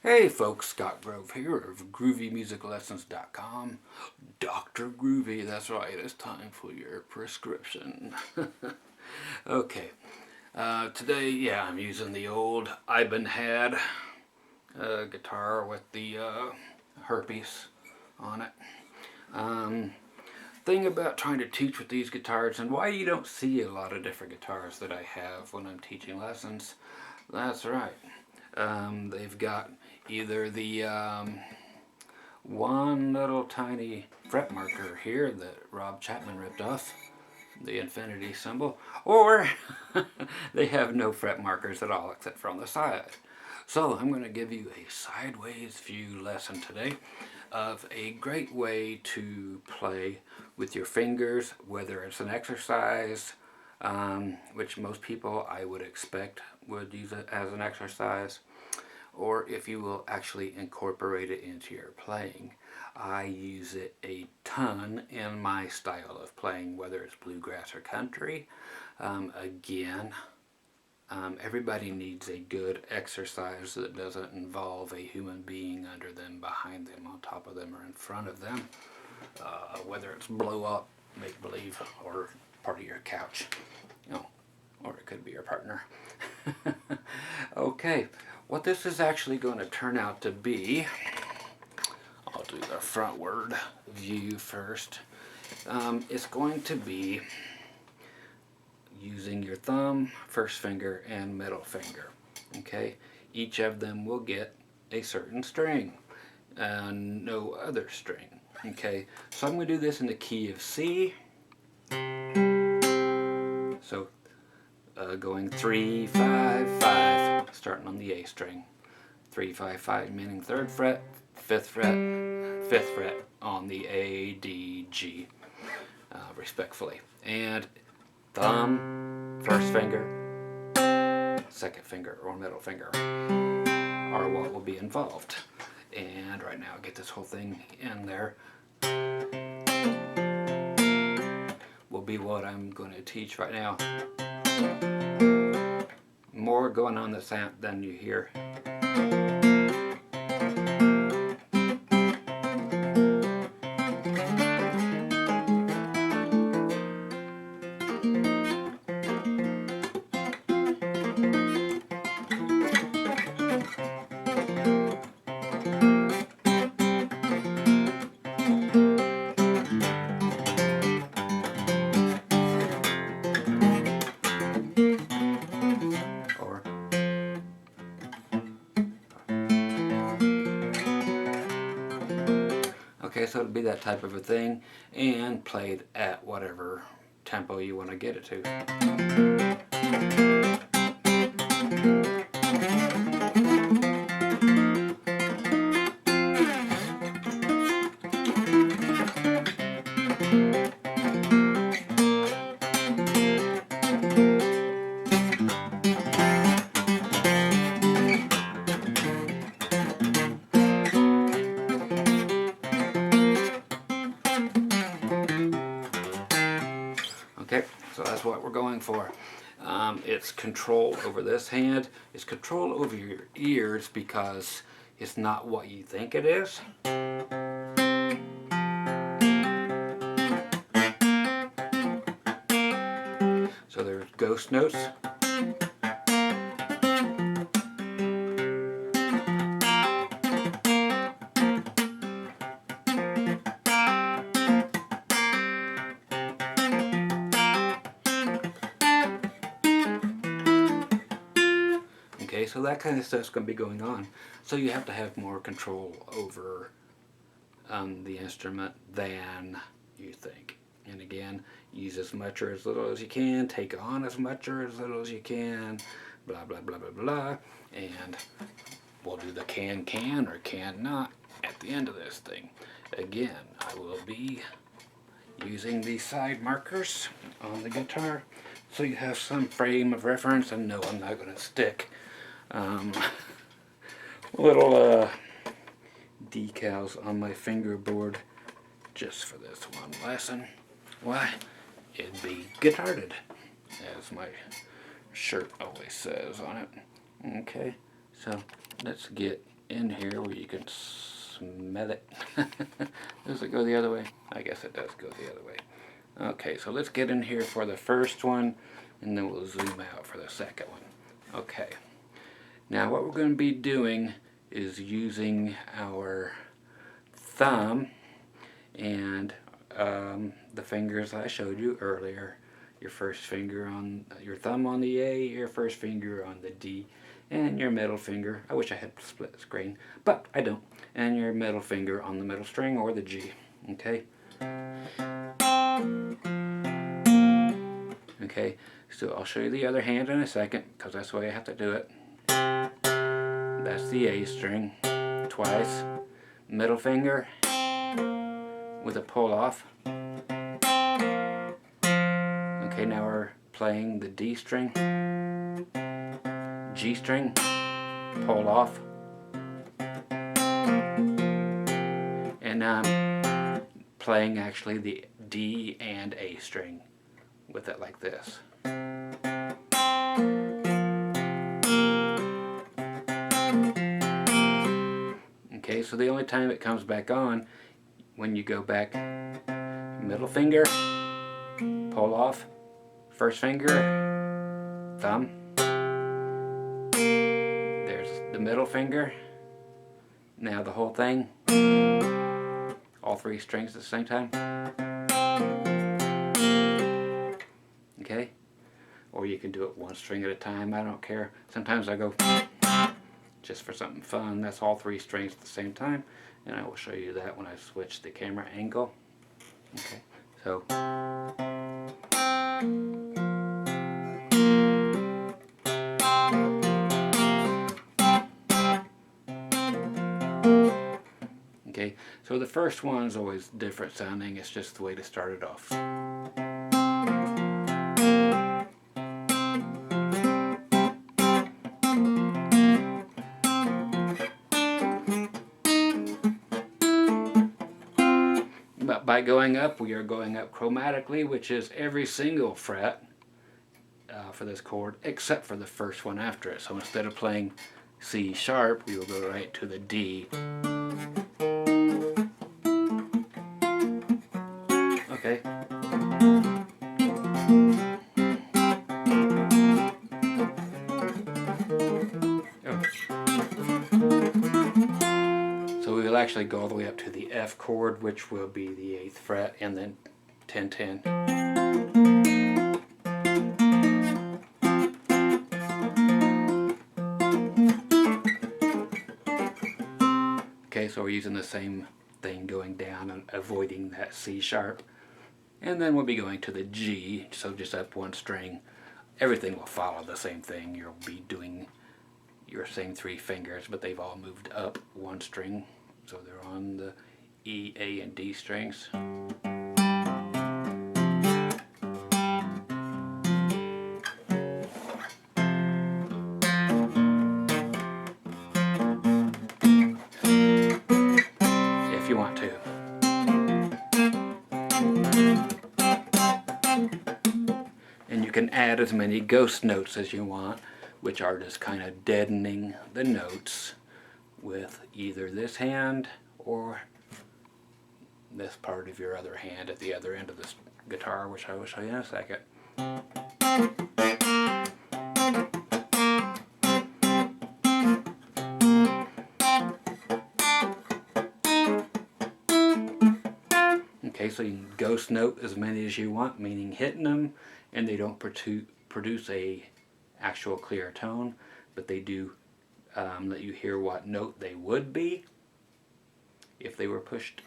Hey folks, Scott Grove here of GroovyMusicLessons.com. Dr. Groovy, that's right, it's time for your prescription. Okay, today, I'm using the old Ibanez guitar with the herpes on it. Thing about trying to teach with these guitars and why you don't see a lot of different guitars that I have when I'm teaching lessons, that's right. They've got either the one little tiny fret marker here that Rob Chapman ripped off, the infinity symbol, or they have no fret markers at all except for on the side. So I'm going to give you a sideways view lesson today of a great way to play with your fingers, whether it's an exercise, which most people I would expect would use it as an exercise, or if you will actually incorporate it into your playing. I use it a ton in my style of playing, whether it's bluegrass or country. Everybody needs a good exercise that doesn't involve a human being under them, behind them, on top of them, or in front of them. Whether it's blow up, make believe, or part of your couch. Or it could be your partner. Okay, what this is actually going to turn out to be, I'll do the frontward view first. It's going to be using your thumb, first finger, and middle finger. Okay, each of them will get a certain string and no other string. Okay, so I'm going to do this in the key of C. So going 3, 5, 5, starting on the A string. 3, 5, 5 meaning 3rd fret, 5th fret, 5th fret on the A, D, G, respectfully. And thumb, first finger, second finger, or middle finger are what will be involved. And right now, get this whole thing in there. Will be what I'm going to teach right now. More going on this amp than you hear. Okay, so it'll be that type of a thing, and played at whatever tempo you want to get it to. Okay, so that's what we're going for. It's control over this hand. It's control over your ears because it's not what you think it is. So there's ghost notes. Okay, so that kind of stuff's going to be going on. So you have to have more control over the instrument than you think. And again, use as much or as little as you can, take on as much or as little as you can, blah, blah, blah, blah, blah. And we'll do the can or can not at the end of this thing. Again, I will be using these side markers on the guitar so you have some frame of reference. And no, I'm not going to stick little decals on my fingerboard just for this one lesson. Why? It'd be guitarded, as my shirt always says on it. Okay, so let's get in here where you can smell it. Does it go the other way? I guess it does go the other way. Okay, so let's get in here for the first one, and then we'll zoom out for the second one. Okay, now what we're going to be doing is using our thumb and the fingers I showed you earlier. Your first finger on your thumb on the A, your first finger on the D, and your middle finger. I wish I had split screen, but I don't. And your middle finger on the middle string or the G. Okay. Okay. So I'll show you the other hand in a second because that's the way I have to do it. That's the A string twice. Middle finger with a pull off. Okay, now we're playing the D string, G string, pull off, and now I'm playing actually the D and A string with it like this. Okay, so the only time it comes back on, when you go back, middle finger, pull off, first finger, thumb, there's the middle finger, now the whole thing, all three strings at the same time. Okay, or you can do it one string at a time, I don't care. Sometimes I go just for something fun. That's all three strings at the same time, and I will show you that when I switch the camera angle. Okay, so okay, so the first one is always different sounding. It's just the way to start it off. But by going up, we are going up chromatically, which is every single fret for this chord, except for the first one after it. So instead of playing C sharp, we will go right to the D. Okay. So we will actually go all the way up to the F chord, which will be the 8th fret, and then 10-10. Okay, so we're using the same thing going down and avoiding that C sharp. And then we'll be going to the G, so just up one string. Everything will follow the same thing. You'll be doing your same three fingers, but they've all moved up one string. So they're on the E, A, and D strings. If you want to. And you can add as many ghost notes as you want, which are just kind of deadening the notes with either this hand or this part of your other hand at the other end of this guitar, which I will show you in a second. Okay, so you can ghost note as many as you want, meaning hitting them, and they don't produce a actual clear tone, but they do let you hear what note they would be if they were pushed.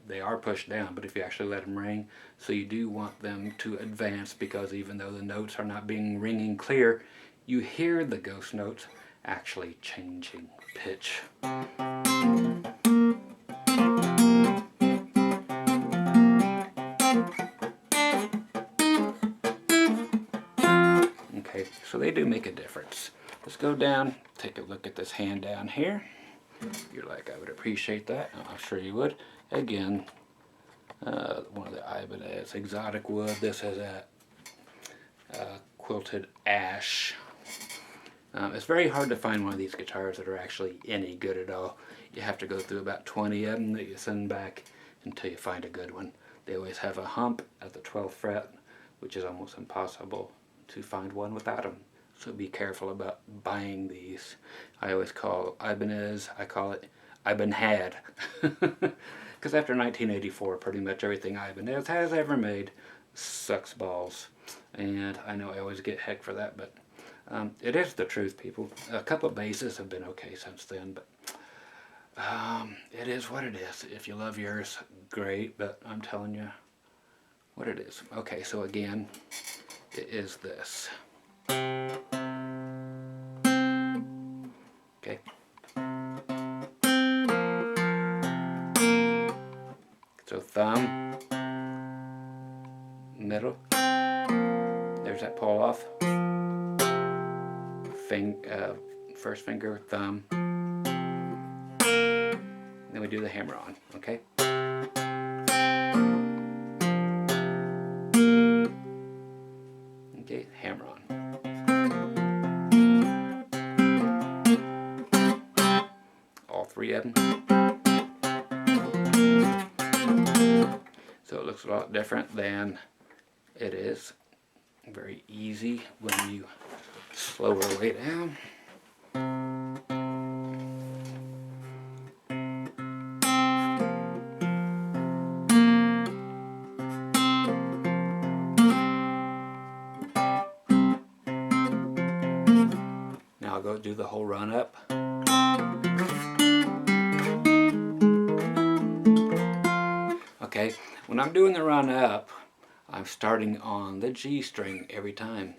They are pushed down, but if you actually let them ring, so you do want them to advance, because even though the notes are not being ringing clear, you hear the ghost notes actually changing pitch. Okay, so they do make a difference. Let's go down, take a look at this hand down here. You're like, I would appreciate that. I'm sure you would. Again, one of the Ibanez exotic wood. This has a quilted ash It's very hard to find one of these guitars that are actually any good at all. You have to go through about 20 of them that you send back until you find a good one. They always have a hump at the 12th fret, which is almost impossible to find one without them. So be careful about buying these. I always call Ibanez, I call it Ibanhad. Because after 1984, pretty much everything Ibanez has ever made sucks balls. And I know I always get heck for that, but it is the truth, people. A couple of basses have been okay since then, but it is what it is. If you love yours, great, but I'm telling you what it is. Okay, so again, it is this. Okay. So thumb, middle, there's that pull off. First finger, thumb. Then we do the hammer on, okay? Okay, hammer on. All three of them. So it looks a lot different than it is. Very easy when you slow her way down. Now I'll go do the whole run up. Okay, when I'm doing the run up, I'm starting on the G string every time.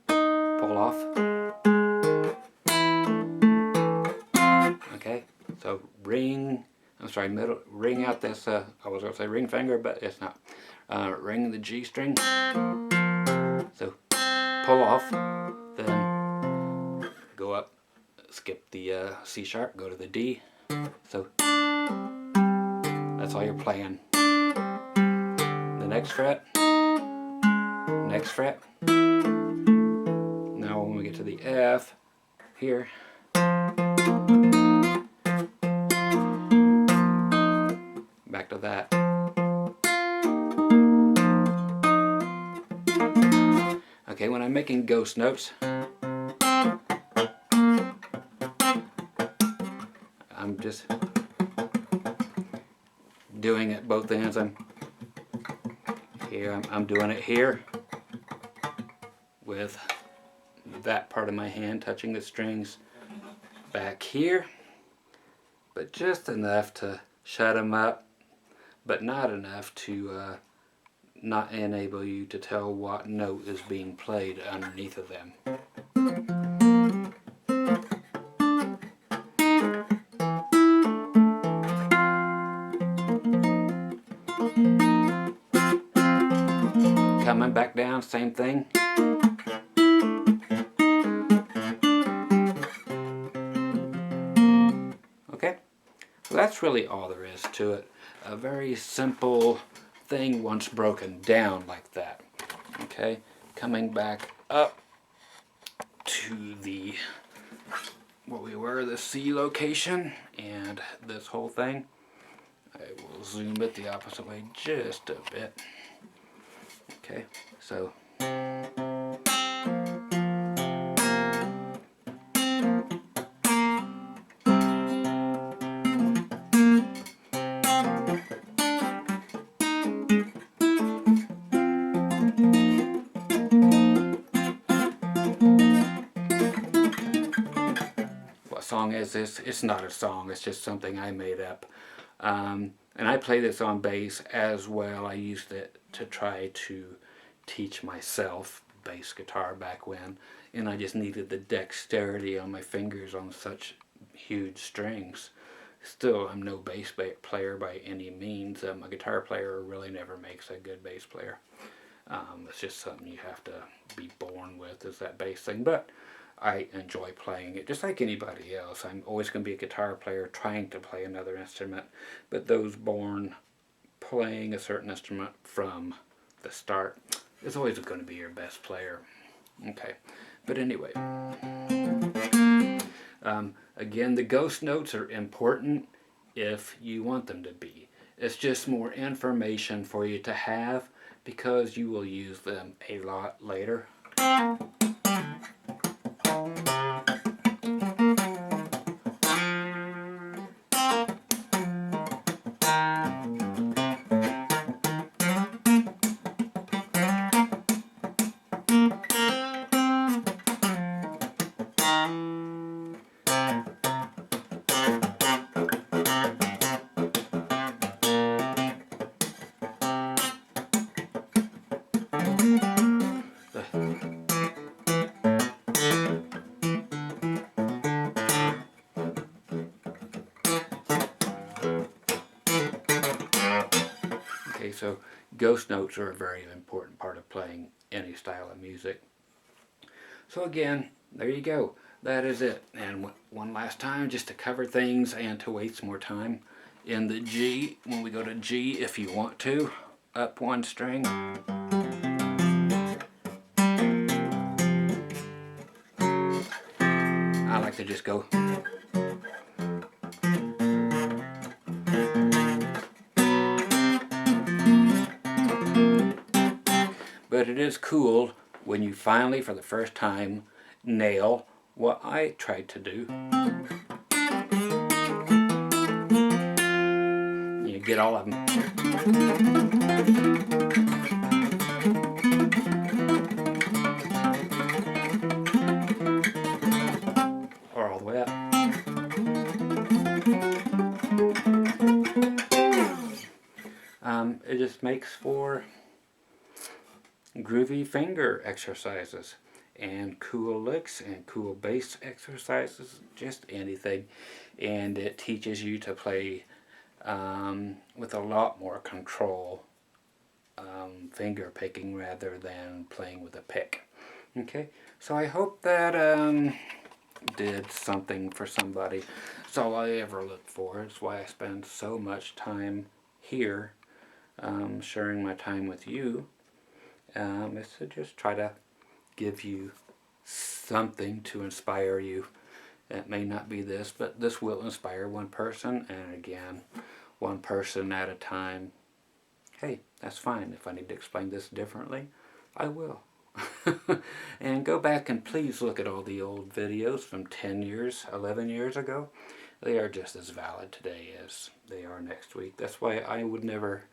Pull off. Okay, so ring, middle, ring out this, I was going to say ring finger, but it's not. Ring the G string. So pull off, then go up, skip the C sharp, go to the D. So that's all you're playing. The next fret, next fret. Now when we get to the F, here. Back to that. Okay, when I'm making ghost notes, I'm just doing it both ends. I'm doing it here with that part of my hand touching the strings back here, but just enough to shut them up, but not enough to not enable you to tell what note is being played underneath of them. Coming back down, same thing. Okay, so that's really all there is to it. A very simple thing once broken down like that. Okay, coming back up to the what we were, the C location, and this whole thing. I will zoom it the opposite way just a bit. Okay, so what song is this? It's not a song, it's just something I made up. And I play this on bass as well. I used it to try to teach myself bass guitar back when, and I just needed the dexterity on my fingers on such huge strings. Still, I'm no bass player by any means. A guitar player really never makes a good bass player. It's just something you have to be born with, is that bass thing. But I enjoy playing it just like anybody else. I'm always going to be a guitar player trying to play another instrument, but those born playing a certain instrument from the start, is always going to be your best player. Okay, but anyway, again, the ghost notes are important if you want them to be. It's just more information for you to have because you will use them a lot later. Okay, so ghost notes are a very important part of playing any style of music. So again, there you go. That is it. And one last time, just to cover things and to waste more time. In the G, when we go to G, if you want to, up one string. I like to just go. But it is cool when you finally, for the first time, nail what I tried to do. You get all of them. Or all the way up. It just makes for groovy finger exercises and cool licks and cool bass exercises, just anything. And it teaches you to play with a lot more control, finger picking rather than playing with a pick. Okay, so I hope that did something for somebody. That's all I ever look for. It's why I spend so much time here, sharing my time with you. Is to just try to give you something to inspire you. It may not be this, but this will inspire one person, and again, one person at a time. Hey, that's fine. If I need to explain this differently, I will. And go back and please look at all the old videos from 10 years, 11 years ago. They are just as valid today as they are next week. That's why I would never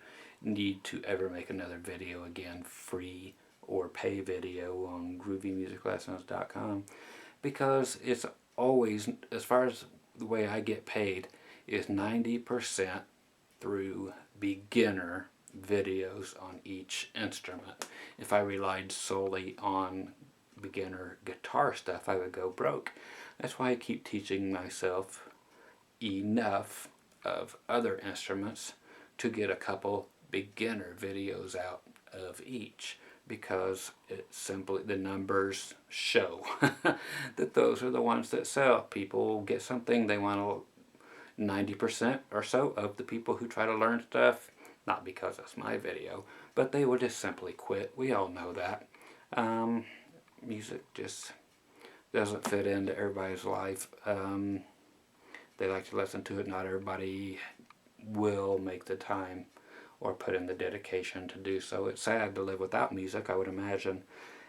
need to ever make another video again, free or pay video on groovymusiclessons.com, because it's always, as far as the way I get paid, is 90% through beginner videos on each instrument. If I relied solely on beginner guitar stuff, I would go broke. That's why I keep teaching myself enough of other instruments to get a couple beginner videos out of each, because it simply, the numbers show that those are the ones that sell. People get something, they want 90% or so of the people who try to learn stuff, not because it's my video, but they will just simply quit. We all know that. Music just doesn't fit into everybody's life. They like to listen to it. Not everybody will make the time or put in the dedication to do so. It's sad to live without music, I would imagine,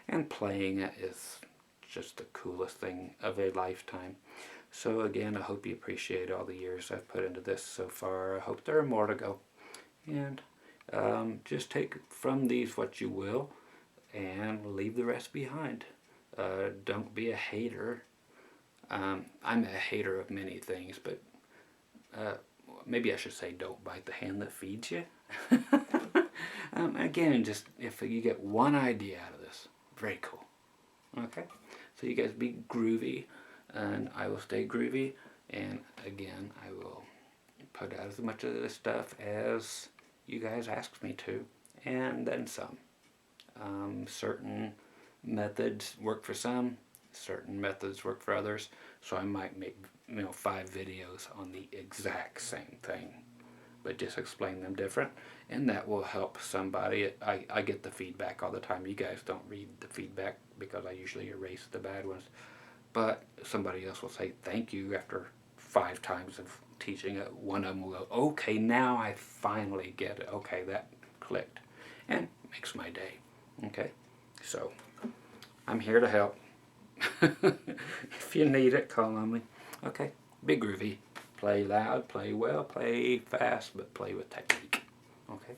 and playing it is just the coolest thing of a lifetime. So again, I hope you appreciate all the years I've put into this so far. I hope there are more to go. And just take from these what you will and leave the rest behind. Don't be a hater. I'm a hater of many things, but maybe I should say don't bite the hand that feeds you. Again, just if you get one idea out of this, very cool. Okay, so you guys be groovy, and I will stay groovy. And again, I will put out as much of this stuff as you guys asked me to, and then some. Certain methods work for some, certain methods work for others, so I might make 5 videos on the exact same thing. but just explain them different, and that will help somebody. I get the feedback all the time. You guys don't read the feedback because I usually erase the bad ones, but somebody else will say thank you after 5 times of teaching it. One of them will go, okay, now I finally get it. Okay, that clicked, and makes my day. Okay, so I'm here to help. If you need it, call on me. Okay, be groovy. Play loud, play well, play fast, but play with technique. Okay.